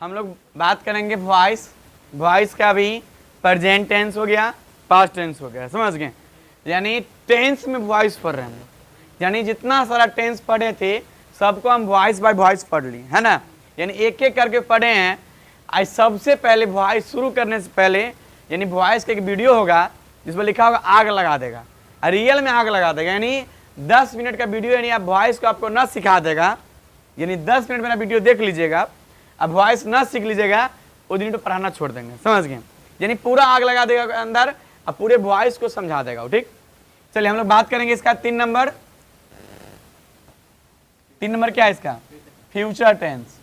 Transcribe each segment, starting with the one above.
हम लोग बात करेंगे वॉइस। वॉइस का भी प्रेजेंट टेंस हो गया, पास्ट टेंस हो गया, समझ गए। यानी टेंस में वॉइस पढ़ रहे हैं हम लोग, यानी जितना सारा टेंस पढ़े थे सबको हम वॉइस बाय वॉइस पढ़ लिए, है ना। यानी एक एक करके पढ़े हैं। आज सबसे पहले वॉइस शुरू करने से पहले यानी वॉइस का एक वीडियो होगा जिसमें लिखा होगा आग लगा देगा, रियल में आग लगा देगा। यानी 10 मिनट का वीडियो, यानी आप वॉइस को आपको न सिखा देगा, यानी 10 मिनट मेरा वीडियो देख लीजिएगा, अब वॉइस ना सीख लीजिएगा, वो दिन तो पढ़ाना छोड़ देंगे, समझ गए। यानी पूरा आग लगा देगा अंदर और पूरे वॉइस को समझा देगा, ठीक। चलिए हम लोग बात करेंगे इसका 3 नंबर। 3 नंबर क्या है इसका? Future tense.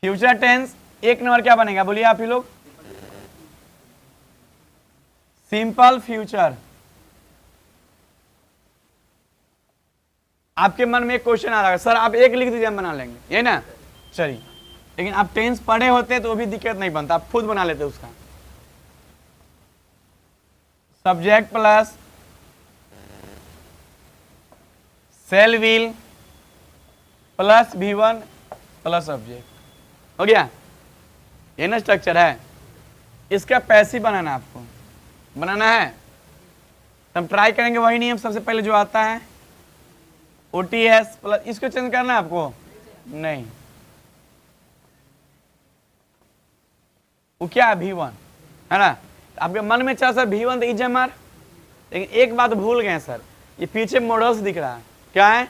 Future tense 1 number क्या बनेगा, बोलिए आप ही लोग? Simple future. आपके मन में एक क्वेश्चन आ रहा है, सर आप एक लिख दीजिए हम बना लेंगे, ये ना। चलिए, लेकिन आप टेंस पढ़े होते तो वो भी दिक्कत नहीं बनता, आप खुद बना लेते उसका। Subject plus shall will plus V1 plus object, हो गया। ये ना स्ट्रक्चर है। इसका पैसिव बनाना आपको बनाना है, हम ट्राई करेंगे वही नियम सबसे पहले जो आता है, OTS प्लस। इसको चेंज करना है आपको? नहीं, वो क्या है V1, है ना। आपके मन में चला सर V1 तो EJMR, लेकिन एक बात भूल गए सर, ये पीछे मॉडल्स दिख रहा है, क्या है?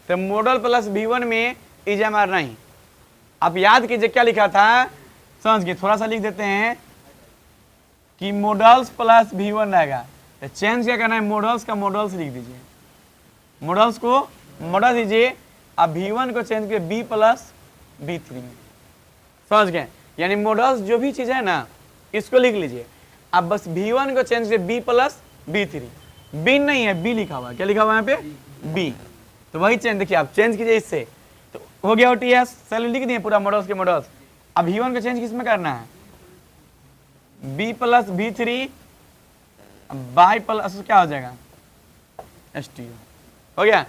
तो मॉडल प्लस V1 में EJMR नहीं। आप याद कीजिए क्या लिखा था, समझ गए। थोड़ा सा लिख देते हैं कि मॉडल्स प्लस V1 रहेगा, तो चेंज क्या करना है, मॉडल्स का मॉडल्स लिख दीजिए, मॉडल्स को मॉडल दीजिए। अब V1 को चेंज किए B प्लस V3 में, समझ गए। यानी मॉडल्स जो भी चीज है ना इसको लिख लीजिए। अब बस V1 को चेंज किए B प्लस V3, B नहीं है, B लिखा हुआ है, क्या लिखा हुआ है यहाँ पे? B। तो वही चेंज देखिए, आप चेंज कीजिए इससे, तो हो गया OTS। चलिए लिख दिए पूरा मॉडल्स के मॉडल्स। अब V1 को चेंज किस में करना है, B plus V3 by plus क्या हो जाएगा, STO, हो गया।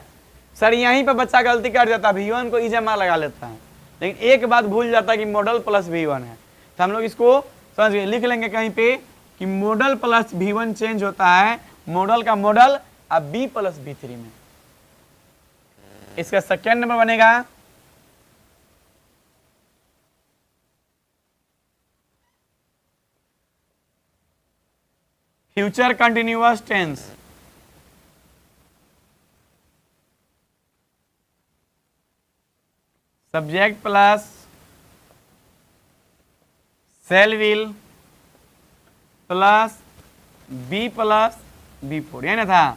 सर यहीं पर बच्चा गलती कर जाता है, V1 को EJMR लगा लेता है, लेकिन एक बात भूल जाता है कि मॉडल प्लस V1 है। तो हम लोग इसको समझ गए, लिख लेंगे कहीं पे कि मॉडल प्लस V1 चेंज होता है मॉडल का मॉडल अब B प्लस V3 में। इसका सेकेंड नंबर बनेगा future continuous tense. Subject plus shall will plus B plus V4, यही ना था,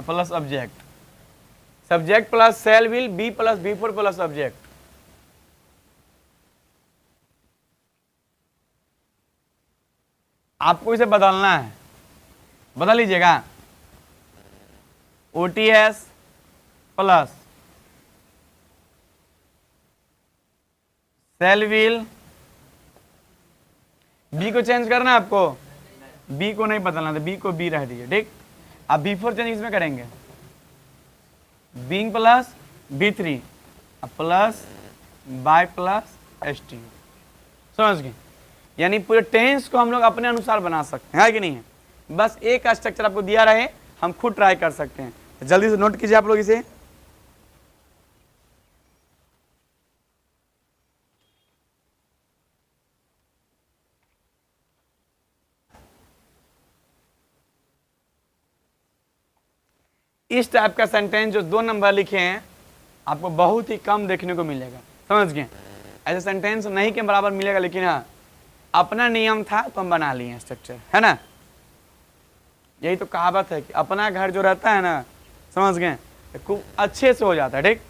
plus object. Subject plus shall will B plus V4 plus object. आपको इसे बदलना है, बदल लीजिएगा। OTS plus shall will, B को चेंज करना है आपको, B को नहीं बदलना, तो B को B रह दीजिए, ठीक। अब V4 चेंज इसमें करेंगे, B plus V3 plus by plus STO, समझ गए। यानी पूरे टेंस को हम लोग अपने अनुसार बना सकते हैं, है कि नहीं है। बस एक स्ट्रक्चर आपको दिया रहे, हम खुद ट्राई कर सकते हैं। तो जल्दी से नोट कीजिए आप लोग इसे। इस टाइप का सेंटेंस जो 2 नंबर लिखे हैं आपको बहुत ही कम देखने को मिलेगा, समझ गए। ऐसे सेंटेंस नहीं के बराबर मिलेगा, लेकिन हाँ अपना नियम था तो हम बना लिए स्ट्रक्चर, है ना। यही तो कहावत है कि अपना घर जो रहता है ना, समझ गए, तो खूब अच्छे से हो जाता है, ठीक।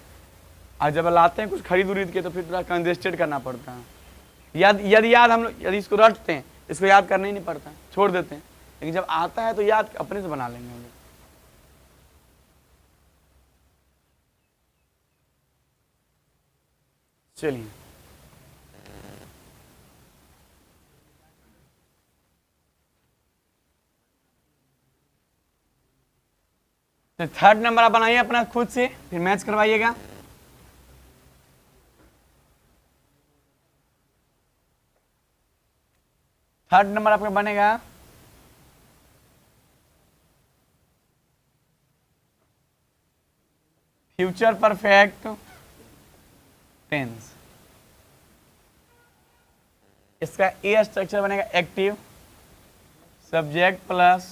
और जब लाते हैं कुछ खरीद उरीद के तो फिर थोड़ा कंजेस्टेड करना पड़ता है। याद हम लोग यदि इसको रटते हैं, इसको याद करना ही नहीं पड़ता, छोड़ देते हैं। लेकिन जब आता है तो याद अपने से बना लेंगे हम लोग। चलिए तो 3rd नंबर आप बनाइए अपना खुद से, फिर मैच करवाइएगा। थर्ड नंबर आपका बनेगा फ्यूचर परफेक्ट टेंस। इसका ए स्ट्रक्चर बनेगा एक्टिव, सब्जेक्ट प्लस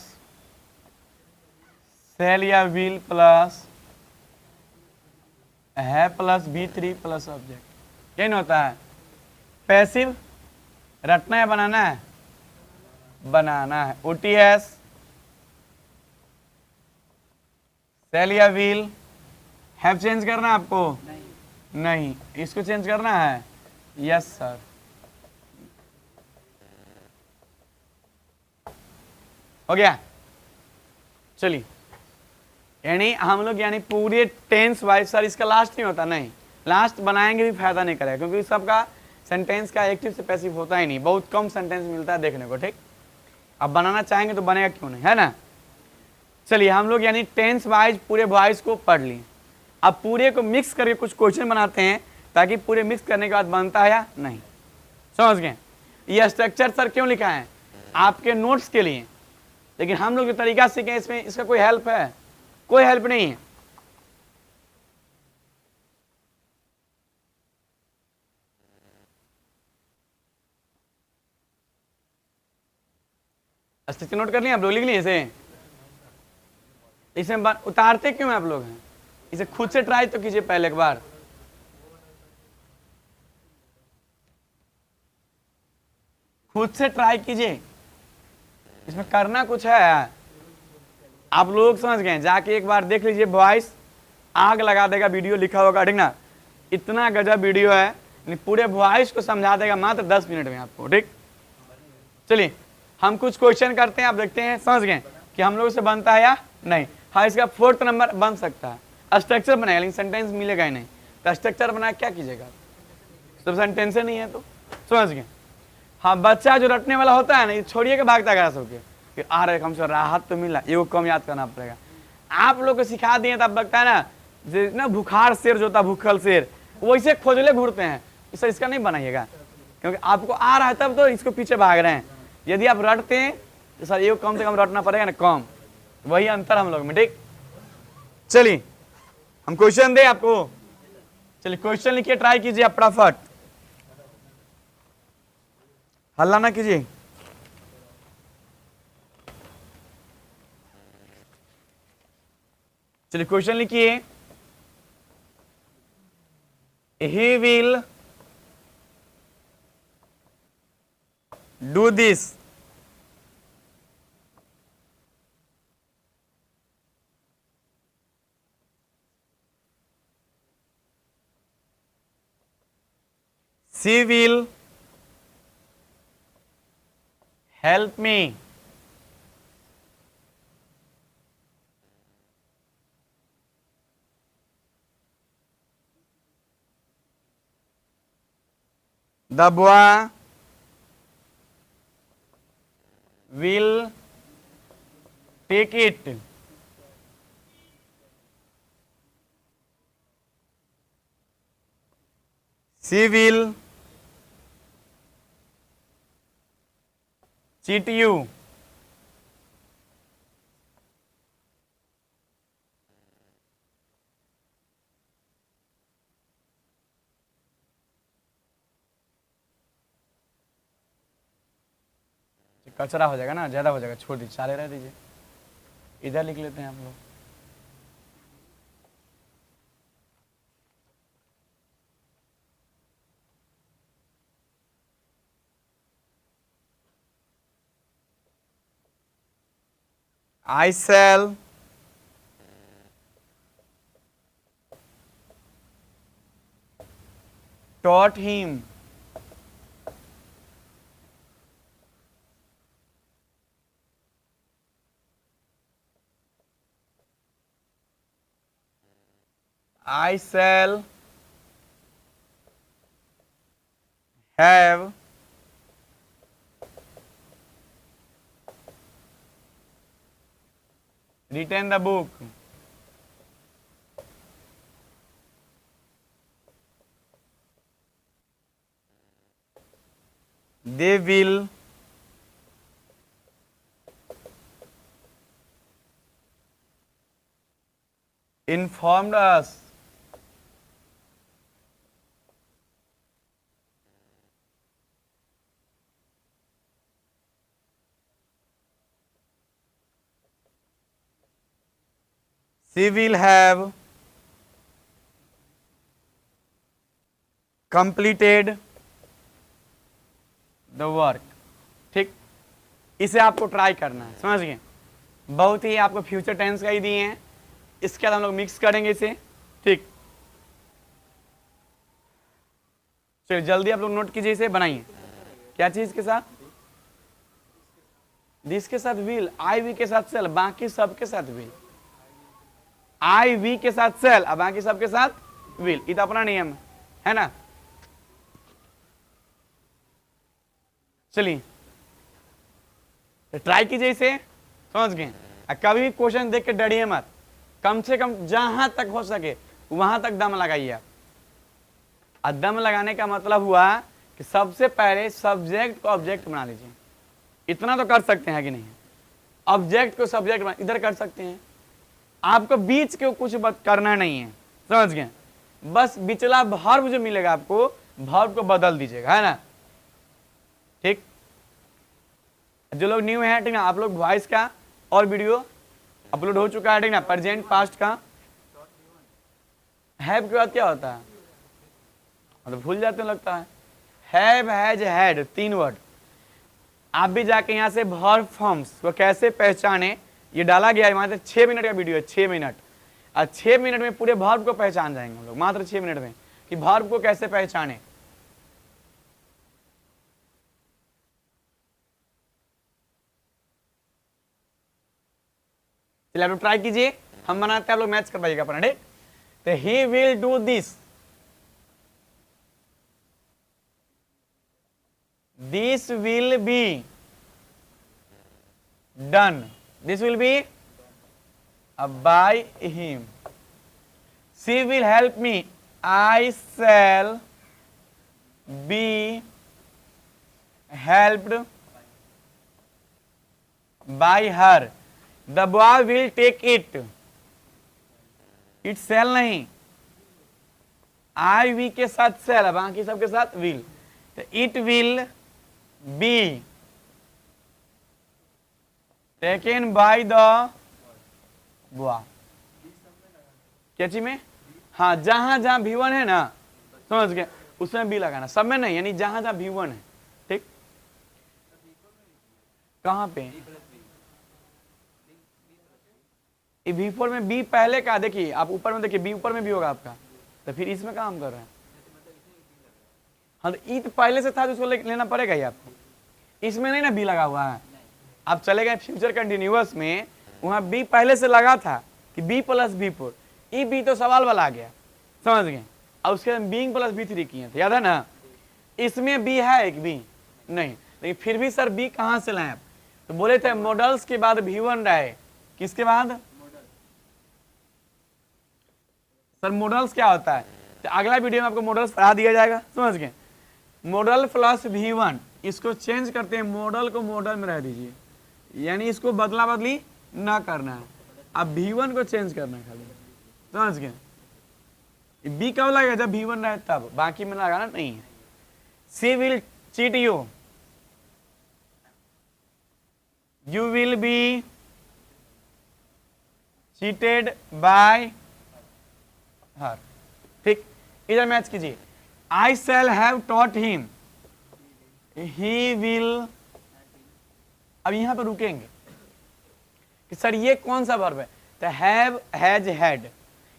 सेल या विल प्लस है प्लस V3 प्लस ऑब्जेक्ट। क्या नहीं होता है? पैसिव रटना है बनाना है, बनाना है। OTS सेल या विल, हैव चेंज करना है आपको? नहीं। इसको चेंज करना है? Yes sir. हो गया? चलिए, यानी हम लोग यानी पूरे टेंस वाइज सर इसका लास्ट नहीं होता, नहीं लास्ट बनाएंगे भी फायदा नहीं करेगा, क्योंकि सबका सेंटेंस का एक्टिव से पैसिव होता ही नहीं, बहुत कम सेंटेंस मिलता है देखने को। ठीक, अब बनाना चाहेंगे तो बनेगा क्यों नहीं, है ना। चलिए, हम लोग यानी टेंस वाइज पूरे वॉइस को पढ़ लिए। अब पूरे को मिक्स करके कुछ क्वेश्चन बनाते हैं, ताकि पूरे मिक्स करने के बाद बनता है या नहीं। समझ गए? ये स्ट्रक्चर सर क्यों लिखा है? आपके नोट्स के लिए। लेकिन हम लोग जो तरीका सीखे इसमें इसका कोई हेल्प है? कोई हेल्प नहीं है। स्ट्रक्चर नोट कर लिया आप लोग? लिख लिए इसे? इसमें उतारते क्यों आप लोग हैं? इसे खुद से ट्राई तो कीजिए पहले एक बार। खुद से ट्राई कीजिए, इसमें करना कुछ है। आप लोग समझ गए? जाके एक बार देख लीजिए, वॉइस आग लगा देगा, वीडियो लिखा होगा, ठीक ना। इतना गजब वीडियो है, पूरे वॉइस को समझा देगा मात्र 10 मिनट में आपको। ठीक, चलिए हम कुछ क्वेश्चन करते हैं, आप देखते हैं समझ गए कि हम लोग से बनता है या नहीं। हाँ, इसका 4th नंबर बन सकता है। स्ट्रक्चर बनाएगा लेकिन सेंटेंस मिलेगा ही नहीं, तो स्ट्रक्चर बना क्या कीजिएगा? सब सेंटेंस नहीं है तो समझ गए। हाँ, बच्चा जो रटने वाला होता है ना, ये छोड़िए के भागता है सबके, फिर आ रहे हमसे राहत तो मिला, ये कम याद करना पड़ेगा। आप लोग को सिखा दिए तब लगता है ना भुखार शेर जो होता, भूखल शेर, वैसे खोजले घूरते हैं। सर इसका नहीं बनाइएगा, क्योंकि आपको आ रहा है तब तो इसको पीछे भाग रहे हैं। यदि आप रटते हैं तो सर ये कम से कम रटना पड़ेगा ना, कम। वही अंतर हम लोग में। ठीक, चलिए हम क्वेश्चन दे आपको। चलिए क्वेश्चन लिखिए, ट्राई कीजिए आप फटाफट, हल्ला ना कीजिए। चलिए क्वेश्चन लिखिए। He will do this. She will help me. The boy will take it. She will cheat you. कचरा हो जाएगा ना, ज्यादा हो जाएगा, छोड़ दीजिए, चाले रह दीजिए। इधर लिख लेते हैं हम लोग। I shall taught him I shall have written the book. They will informed us she will have completed the work। ठीक, इसे आपको ट्राई करना है, समझ गए। बहुत ही आपको फ्यूचर टेंस का ही दिए हैं, इसके बाद हम लोग मिक्स करेंगे इसे। ठीक, चलिए जल्दी आप लोग नोट कीजिए, इसे बनाइए। क्या चीज के साथ? दिस के साथ विल, आई वी के साथ सेल, बाकी सब के साथ विल। आई वी के साथ सेल और बाकी सब के साथ विल, ये तो अपना नियम है ना। चलिए ट्राई कीजिए इसे, समझ गए। कभी भी क्वेश्चन देख के डरिए मत, कम से कम जहां तक हो सके वहां तक दम लगाइए आप। और दम लगाने का मतलब हुआ कि सबसे पहले सब्जेक्ट को ऑब्जेक्ट बना लीजिए। इतना तो कर सकते हैं कि नहीं? ऑब्जेक्ट को सब्जेक्ट बना, इधर कर सकते हैं। आपको बीच के कुछ करना नहीं है, समझ गए। बस बिचला वर्ब जो मिलेगा आपको, वर्ब को बदल दीजिएगा, है ना। ठीक, जो लोग न्यू है, ठीक ना, आप लोग वॉइस का और वीडियो अपलोड हो चुका है, ठीक ना। प्रेजेंट पास्ट का हैव के बाद क्या होता है, मतलब भूल जाते हैं लगता है। Have, has, had, 3 word. आप भी जाके यहाँ से वर्ब फॉर्म्स को कैसे पहचाने ये डाला गया है, मात्र 6 मिनट का वीडियो है, 6 मिनट। और 6 मिनट में पूरे वर्ब को पहचान जाएंगे हम लोग, मात्र 6 मिनट में, कि वर्ब को कैसे पहचाने। चलिए आप लोग ट्राई कीजिए, हम बनाते हैं, आप लोग मैच करवाइएगा अपना। ठीक, तो he will do this, this will be done, this will be by him। she will help me, I shall be helped by her। the boy will take it, it shall नहीं, I we के साथ shall, बाकी सबके साथ will, तो it will be taken by the boy। क्या चीज में? हाँ, जहां जहां V1 है ना, समझ गए, उसमें बी लगाना, सब में नहीं, यानी जहां जहां V1 है। ठीक, कहां पे? V4 में बी पहले का, देखिए आप ऊपर में देखिए, बी ऊपर में भी होगा आपका, तो फिर इसमें काम कर रहे हैं। हाँ, तो ई तो पहले से था, तो उसको लेना पड़ेगा ही आपको। इसमें नहीं ना बी लगा हुआ है। आप चले गए फ्यूचर कंटिन्यूअस में, वहां बी पहले से लगा था कि B plus B4, E B तो सवाल वाला आ गया, समझ गए। और उसके बाद बीइंग प्लस B3 किए थे, याद है ना। इसमें बी है, एक बी नहीं, लेकिन फिर भी सर बी कहां से लाए? तो बोले थे मॉडल्स के बाद V1 रहे, किसके बाद? सर मॉडल्स क्या होता है, तो अगला वीडियो में आपको मॉडल्स पढ़ा दिया जाएगा, समझ गए। मॉडल प्लस V1, इसको चेंज करते हैं, मॉडल को मॉडल में रह दीजिए, यानी इसको बदला बदली ना करना है। अब V1 को चेंज करना है खाली, समझ गए। बी कब लगेगा? जब V1 रहे तब, बाकी में लगाना नहीं है। She will cheat you, you will be cheated by her. ठीक, इधर मैच कीजिए। I shall have taught him, he will. अब यहां पर रुकेंगे कि सर ये कौन सा वर्ब है, तो हैव, हैज, हैड,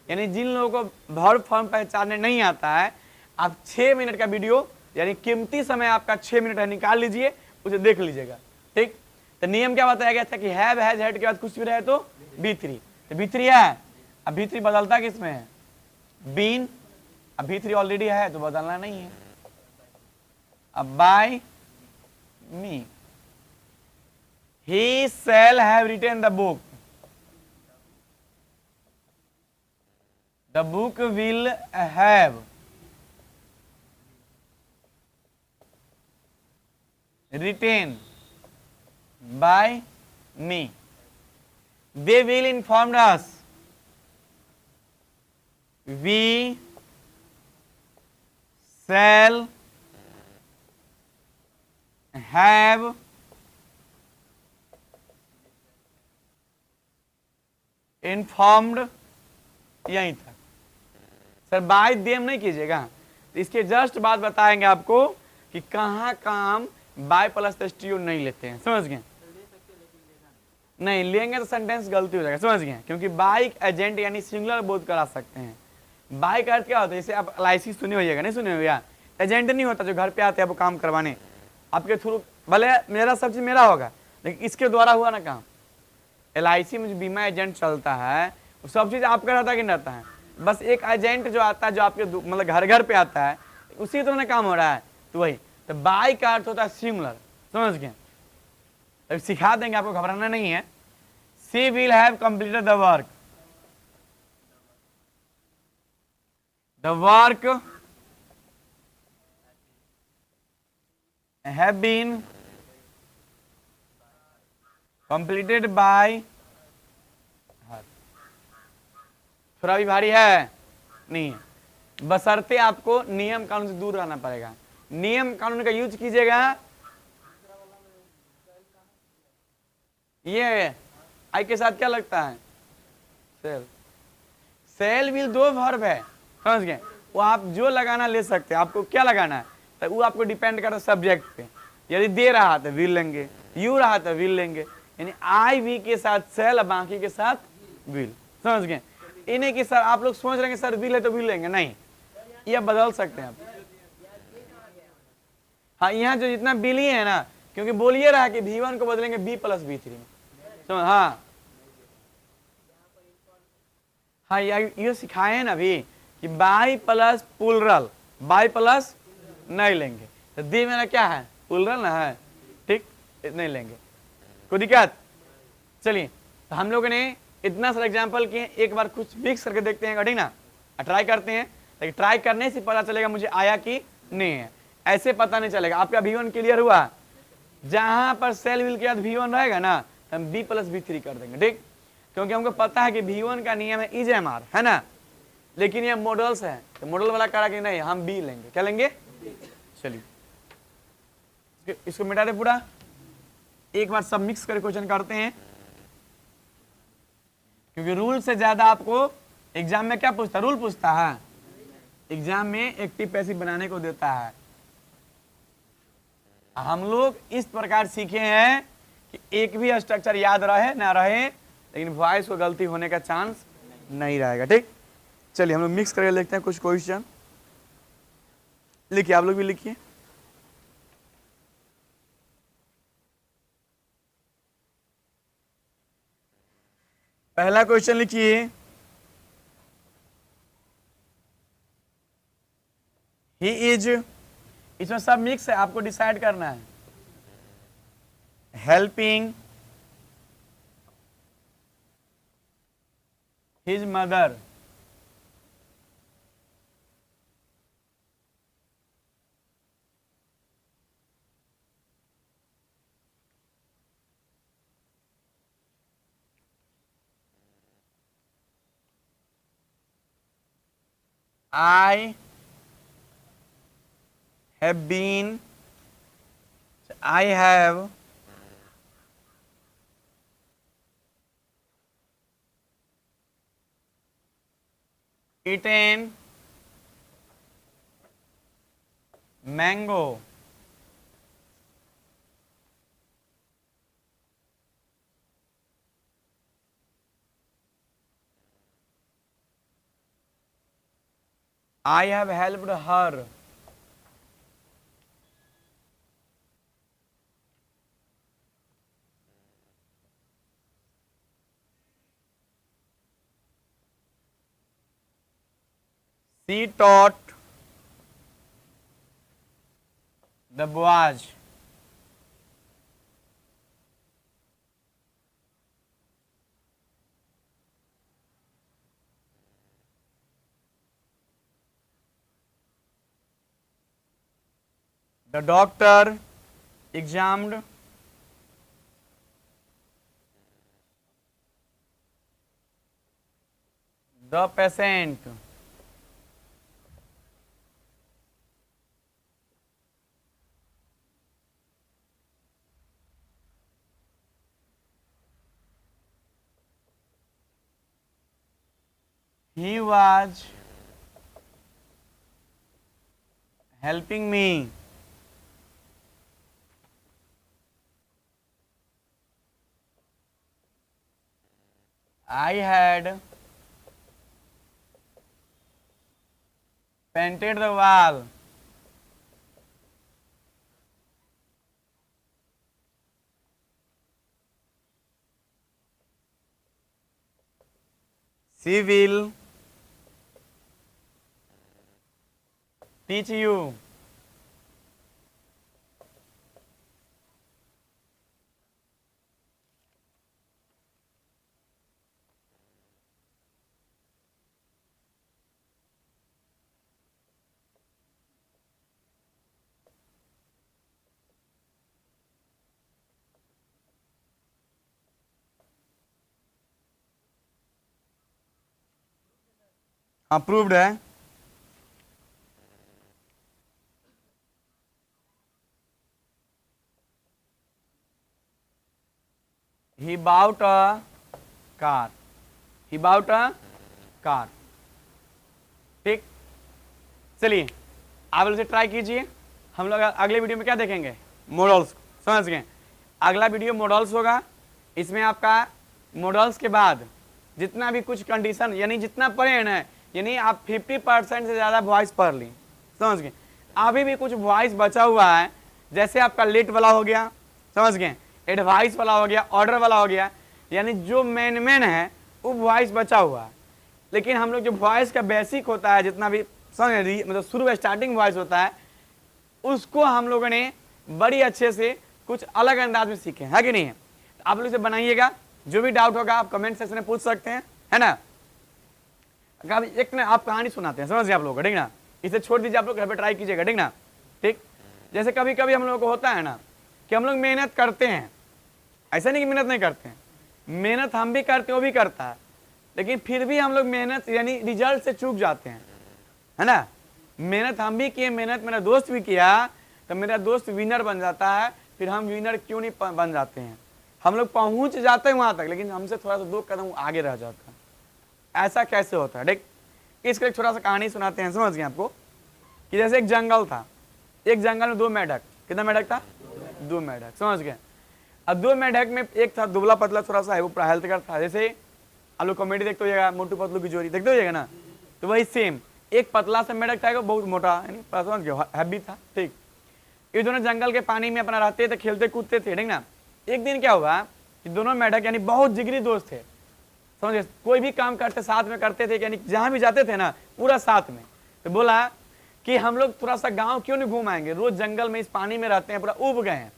यानी जिन लोगों को वर्ब फॉर्म पहचानने नहीं आता है, आप 6 मिनट का वीडियो, यानी कीमती समय आपका 6 मिनट है, निकाल लीजिए, उसे देख लीजिएगा। ठीक, तो नियम क्या बताया गया था कि हैव, हैज, हैड के बाद कुछ भी रहे तो B3, तो B3 है। अब B3 बदलता किसमें है? बीन। अब B3 ऑलरेडी है तो बदलना नहीं है। अब by me, he shall have written the book, the book will have written by me, they will inform us we shall have informed, यहीं तक सर, बाय देम नहीं कीजिएगा। तो इसके जस्ट बाद बताएंगे आपको कि कहाँ काम बाय प्लस एसटीओ नहीं लेते हैं, समझ गए? नहीं लेंगे तो सेंटेंस गलती हो जाएगा, समझ गए? क्योंकि बाय एजेंट यानी सिंगुलर बोध करा सकते हैं। बाय का अर्थ क्या होता है? जैसे आप LIC सुने होइएगा, नहीं सुने भैया? एजेंट नहीं होता जो घर पे आते हैं वो काम करवाने आपके थ्रू, भले मेरा सब चीज मेरा होगा लेकिन इसके द्वारा हुआ ना काम। LIC में जो बीमा एजेंट चलता है सब चीज आपका रहता है कि नहीं रहता है? बस एक एजेंट जो आता है जो आपके मतलब घर घर पे आता है उसी तरह ना काम हो रहा है। तो वही तो बाय का अर्थ होता है सिंगुलर, समझ गए? तो सिखा देंगे आपको, घबराना नहीं है। She will have completed the work, the work have been completed by, थोड़ा भी भारी है नहीं है, बशर्ते आपको नियम कानून से दूर रहना पड़ेगा। नियम कानून का यूज कीजिएगा। ये आई के साथ क्या लगता है? सेल। सेल विल दो वर्ब है, समझ गए? वो आप जो लगाना ले सकते हैं, आपको क्या लगाना है तो वो आपको डिपेंड करता है सब्जेक्ट पे। यदि दे रहा तो विल लेंगे, यू रहा तो विल लेंगे, यानी आई वी के साथ सेल, बाकी के साथ विल, समझ गए? इन्हें की सर आप लोग सोच रहे हैं सर विल है तो विल लेंगे, नहीं, ये बदल सकते हैं आप। हाँ यहाँ जो जितना बिल ही है ना, क्योंकि बोलिए रहा कि V1 को बदलेंगे B प्लस B3 में, समझ? हाँ हाँ ये सिखाए हैं ना अभी कि by plus pleural, by plus नहीं लेंगे तो दी मेरा क्या है? पुलरल ना है, ठीक, नहीं लेंगे, कोई दिक्कत? चलिए तो हम लोगों ने इतना सारा एग्जाम्पल किए, एक बार कुछ मिक्स करके देखते हैं, ठीक ना? ट्राई करते हैं, लेकिन ट्राई करने से पता चलेगा मुझे आया कि नहीं है, ऐसे पता नहीं चलेगा। आपका V1 क्लियर हुआ? जहां पर सेल विल के बाद V1 रहेगा ना तो हम B प्लस B3 कर देंगे, ठीक? क्योंकि हमको पता है कि V1 का नियम है EJMR, है ना? लेकिन ये मॉडल्स है तो मॉडल वाला कहा कि नहीं हम B लेंगे, क्या लेंगे? चलिए इसको मिटा दे पूरा, एक बार सब मिक्स करके क्वेश्चन करते हैं, क्योंकि रूल से ज्यादा आपको एग्जाम में क्या पूछता है? रूल पूछता है। एग्जाम में एक्टिव पैसिव बनाने को देता है। हम लोग इस प्रकार सीखे हैं कि एक भी स्ट्रक्चर याद रहे ना रहे, लेकिन वॉइस को गलती होने का चांस नहीं रहेगा, ठीक? चलिए हम लोग मिक्स करके लिखते हैं कुछ क्वेश्चन। लिखिए, आप लोग भी लिखिए। पहला क्वेश्चन लिखिए, ही इज, इसमें सब मिक्स है, आपको डिसाइड करना है। Helping his mother, I have been, I have eaten mango. I have helped her. She taught the boys. The doctor examined the patient. he was helping me. I had painted the wall. She will teach you. Approved है। He bought a car. He bought a car. ठीक, चलिए आप लोग से try कीजिए। हम लोग अगले वीडियो में क्या देखेंगे? मॉडल्स। समझ गए? अगला वीडियो मॉडल्स होगा। इसमें आपका मॉडल्स के बाद जितना भी कुछ कंडीशन यानी जितना पढ़े हैं ना, यानी आप 50% से ज़्यादा वॉइस पढ़ ली। समझ गए? अभी भी कुछ वॉइस बचा हुआ है, जैसे आपका लेट वाला हो गया, समझ गए, एडवाइस वाला हो गया, ऑर्डर वाला हो गया, यानी जो मेन है वो वॉइस बचा हुआ है। लेकिन हम लोग जो वॉइस का बेसिक होता है, जितना भी समझ मतलब शुरू में स्टार्टिंग वॉइस होता है, उसको हम लोगों ने बड़ी अच्छे से कुछ अलग अंदाज में सीखे, है कि नहीं है? आप लोग इसे बनाइएगा। जो भी डाउट होगा आप कमेंट सेक्शन में पूछ सकते हैं, है ना? एक ना आप कहानी सुनाते हैं, समझ गए आप लोग, ठीक ना? इसे छोड़ दीजिए, आप लोग घर पे ट्राई कीजिएगा, ठीक ना? ठीक, जैसे कभी कभी हम लोग को होता है ना कि हम लोग मेहनत करते हैं, ऐसा नहीं कि मेहनत नहीं करते हैं, मेहनत हम भी करते हैं, वो भी करता है, लेकिन फिर भी हम लोग मेहनत यानी रिजल्ट से चूक जाते हैं, है ना? मेहनत हम भी किए, मेहनत मेरा दोस्त भी किया, तो मेरा दोस्त विनर बन जाता है, फिर हम विनर क्यों नहीं बन जाते हैं? हम लोग पहुंच जाते हैं वहां तक, लेकिन हमसे थोड़ा सा 2 कदम आगे रह जाता है। ऐसा कैसे होता है? देख, इसका एक छोटा सा कहानी सुनाते हैं, समझ गए आपको? कि जैसे एक जंगल था, एक जंगल में 2 मेढक, कितना मेढक था? 2 मेढक, समझ गए? अब 2 मेढक में एक था दुबला पतला, थोड़ा सा है वो हेल्थ का था, जैसे आप लोग कॉमेडी देखते होइएगा, मोटू पतलू की जोड़ी देखते होइएगा ना, तो वही सेम एक पतला सा मेढक था, वो बहुत मोटा यानी समझ गए हैवी था। ठीक, ये दोनों जंगल के पानी में अपना रहते थे, खेलते कूदते थे, ठीक ना? एक दिन क्या हुआ कि दोनों मेढक यानी बहुत जिगरी दोस्त थे, समझ गए? कोई भी काम करते साथ में करते थे, यानी जहां भी जाते थे ना पूरा साथ में। तो बोला कि हम लोग थोड़ा सा गांव क्यों नहीं घूम आएंगे, रोज जंगल में इस पानी में रहते हैं, पूरा उब गए हैं।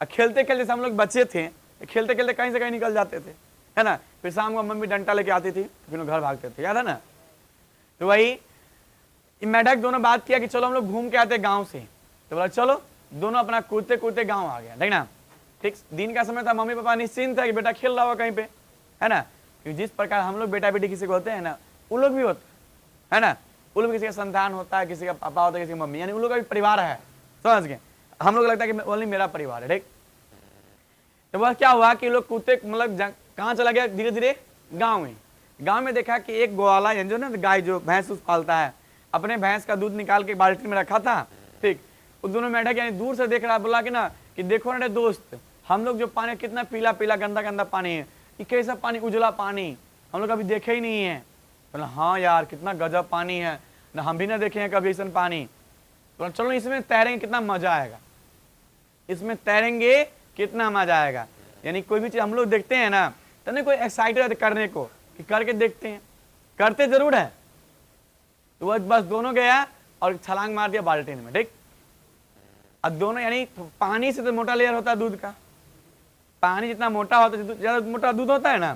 और खेलते खेलते जैसे हम लोग बच्चे थे, खेलते खेलते कहीं से कहीं निकल जाते थे, है ना? फिर शाम को मम्मी डंडा लेके आती थी, फिर घर भागते थे, याद है ना? तो वही मेढक दोनों बात किया कि चलो हम लोग घूम के आते गाँव से। तो बोला चलो, दोनों अपना कूदते कूदते गाँव आ गया, ठीक ना? ठीक, दिन का समय था, मम्मी पापा निश्चिंत था कि बेटा खेल रहा होगा कहीं पे, है ना? क्योंकि जिस प्रकार हम लोग बेटा बेटी किसी को होते हैं ना, वो लोग भी होते है ना? वो लोग किसी का संतान होता है, किसी का पापा होता है, किसी की मम्मी, यानी उन लोग का भी परिवार है, समझ गए? हम लोग लगता है कि ओनली मेरा परिवार है, ठीक? तो वह क्या हुआ कि लोग कूदते मतलब कहाँ चला गया, धीरे धीरे गाँव में। गाँव में देखा कि एक ग्वाला यानी जो ना गाय जो भैंस पालता है, अपने भैंस का दूध निकाल के बाल्टी में रखा था। ठीक, वो दोनों मेढक यानी दूर से देख रहा, बोला कि ना कि देखो ना दोस्त, हम लोग जो पानी कितना पीला पीला गंदा गंदा पानी है, ये कैसा पानी, उजला पानी, हम लोग कभी देखे ही नहीं है। बोला हाँ यार, कितना गजब पानी है ना, हम भी ना देखे हैं कभी ऐसा पानी। बोला चलो इसमें तैरेंगे, कितना मजा आएगा, इसमें तैरेंगे कितना मजा आएगा। यानी कोई भी चीज हम लोग देखते हैं ना, तो नहीं कोई एक्साइटेड करने को कि करके देखते हैं, करते जरूर है। तो वह बस दोनों गया और छलांग मार दिया बाल्टी में, ठीक? अब दोनों यानी पानी से तो मोटा लेयर होता है दूध का, पानी जितना मोटा होता है, ज्यादा मोटा दूध होता है ना,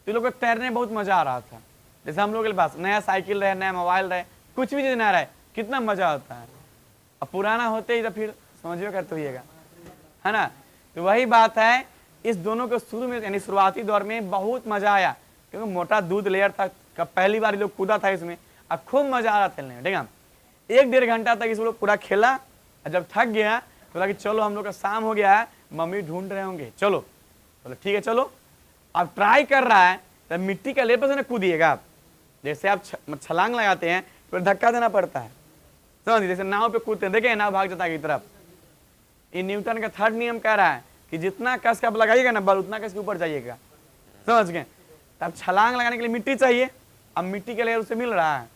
तो लोग को तैरने में बहुत मजा आ रहा था। जैसे हम लोग के पास नया साइकिल रहे, नया मोबाइल रहे, कुछ भी चीज नया रहे, कितना मजा आता है। अब पुराना होते ही तो फिर समझिए करते होइएगा, है ना? तो वही बात है, इस दोनों को शुरू में यानी शुरुआती दौर में बहुत मजा आया, क्योंकि मोटा दूध लेयर था, पहली बार लोग कूदा था इसमें, अब खूब मजा आ रहा खेलने में, ठीक है? 1-1.5 घंटा तक इस लोग पूरा खेला, और जब थक गया तो लगा कि चलो हम लोग का शाम हो गया है, मम्मी ढूंढ रहे होंगे, चलो। बोले ठीक है चलो। अब ट्राई कर रहा है, तब मिट्टी का लेयर पर से ना कूदिएगा आप, जैसे आप छलांग लगाते हैं फिर धक्का देना पड़ता है, समझ, जैसे नाव पे कूदते हैं, देखे नाव भाग जाता है की तरफ। ये न्यूटन का थर्ड नियम कह रहा है कि जितना कस के आप लगाइएगा ना बल, उतना कस के ऊपर जाइएगा, समझ गए। तब छलांग लगाने के लिए मिट्टी चाहिए, अब मिट्टी के लिए उसे मिल रहा है,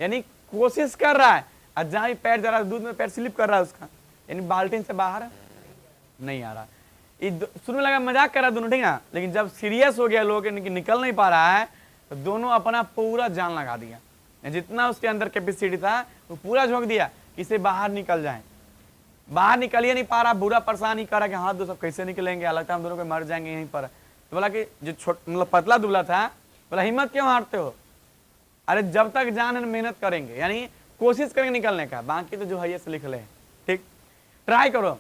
यानी कोशिश कर रहा है, और जहां भी पैर जा रहा है दूध में पैर स्लिप कर रहा है उसका, यानी बाल्टी से बाहर नहीं आ रहा। शुरू में लगा मजाक कर रहा है दोनों, ठीक है, लेकिन जब सीरियस हो गया लोग निकल नहीं पा रहा है तो दोनों अपना पूरा जान लगा दिया, जितना उसके अंदर कैपेसिटी था वो पूरा झोंक दिया कि इसे बाहर निकल जाए। बाहर निकल ही नहीं पा रहा, बुरा परेशान ही कर रहा कि हाथ दो सब कैसे निकलेंगे, लगता है हम दोनों को मर जाएंगे यहीं पर। तो बोला कि जो मतलब पतला दुबला था, बोला हिम्मत क्यों हारते हो, अरे जब तक जान है मेहनत करेंगे, यानी कोशिश करेंगे निकलने का, बाकी तो जो है ये से लिख ले, ठीक, ट्राई करो।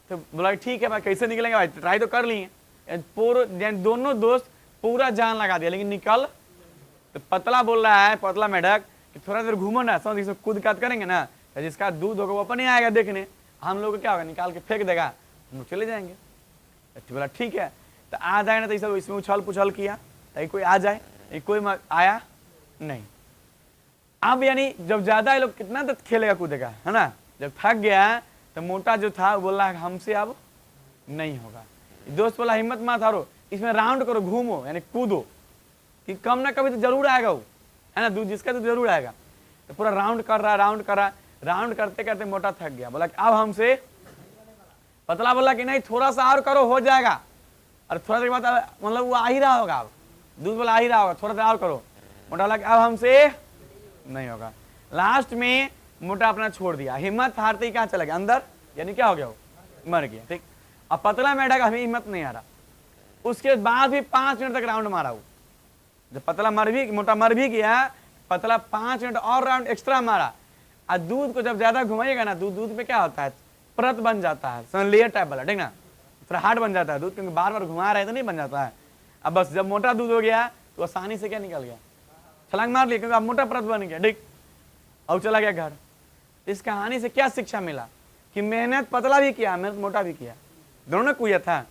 तो बोला ठीक है भाई कैसे निकलेंगे भाई, ट्राई तो कर लिए, पूरा दोनों दोस्त पूरा जान लगा दिया, लेकिन निकल। तो पतला बोल रहा है, पतला मेढक कि थोड़ा देर घूमो ना, समझ इसमें कूद काद करेंगे ना, जिसका दूध होगा वो अपन ही आएगा देखने, हम लोग को क्या होगा निकाल के फेंक देगा, हम लोग चले जाएंगे। तो बोला ठीक है, तो आ जाए ना, तो सब इसमें उछल पुछल किया ताकि कोई आ जाए, कोई आया नहीं। अब यानी जब ज्यादा लोग कितना तक खेलेगा कूदेगा, है ना, जब थक गया तो मोटा जो था बोल रहा है हमसे अब नहीं होगा। दोस्त बोला हिम्मत मत हारो, इसमें राउंड करो, घूमो, यानी कूदो, कि कम ना कभी तो जरूर आएगा वो, है ना, दूध जिसका तो जरूर आएगा। तो पूरा राउंड कर रहा, राउंड करते करते मोटा थक गया, बोला कि अब हमसे, पतला बोला कि नहीं थोड़ा सा और करो हो जाएगा, और थोड़ा देर बाद मतलब वो आ ही रहा होगा, अब दूध वाला आ ही रहा होगा, थोड़ा सा और करो। मोटा बोला कि अब हमसे नहीं होगा। लास्ट में मोटा अपना छोड़ दिया, हिम्मत हारते ही कहाँ चला गया अंदर, यानी क्या हो गया वो मर गया, ठीक। अब पतला मेढक अभी हिम्मत नहीं आ रहा, उसके बाद भी 5 मिनट तक राउंड मारा वो, जब पतला मोटा मर भी गया, पतला 5 मिनट और राउंड एक्स्ट्रा मारा। और दूध को जब ज्यादा घुमाइएगा ना, दूध पे क्या होता है परत बन जाता है, लेयर टाइप वाला, ठीक ना, थोड़ा हार्ड बन जाता है दूध, क्योंकि बार बार घुमा रहे तो नहीं बन जाता है। अब बस जब मोटा दूध हो गया तो आसानी से क्या निकल गया, छलांग मार लिया, क्योंकि अब मोटा परत बन गया, ठीक, और चला गया घर। इस कहानी से क्या शिक्षा मिला कि मेहनत पतला भी किया, मेहनत मोटा भी किया, दोनों ने किया था,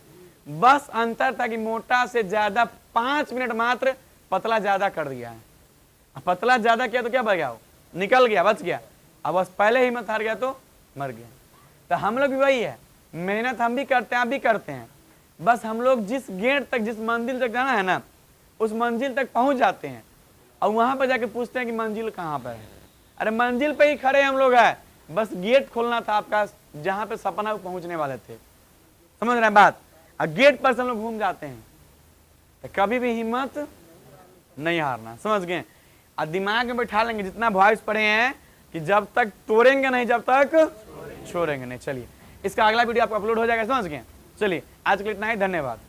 बस अंतर था कि मोटा से ज्यादा 5 मिनट मात्र पतला ज्यादा कर दिया है। पतला ज्यादा किया तो क्या बच गया, वो निकल गया, बच गया। अब बस पहले हिम्मत हार गया तो मर गया। तो हम लोग भी वही है, मेहनत हम भी करते हैं, आप भी करते हैं, बस हम लोग जिस गेट तक, जिस मंजिल तक जाना है ना, उस मंजिल तक पहुंच जाते हैं, और वहां पर जाके पूछते हैं कि मंजिल कहाँ पर है। अरे मंजिल पे ही खड़े हम लोग हैं, बस गेट खोलना था आपका, जहां पे सपना पहुंचने वाले थे, समझ रहे हैं बात। और गेट पर से हम लोग घूम जाते हैं। तो कभी भी हिम्मत नहीं हारना, समझ गए। और दिमाग में बैठा लेंगे, जितना वॉइस पढ़े हैं कि जब तक तोड़ेंगे नहीं जब तक छोड़ेंगे नहीं। चलिए इसका अगला वीडियो आपको अपलोड हो जाएगा, समझ गए। चलिए आज के लिए इतना ही, धन्यवाद।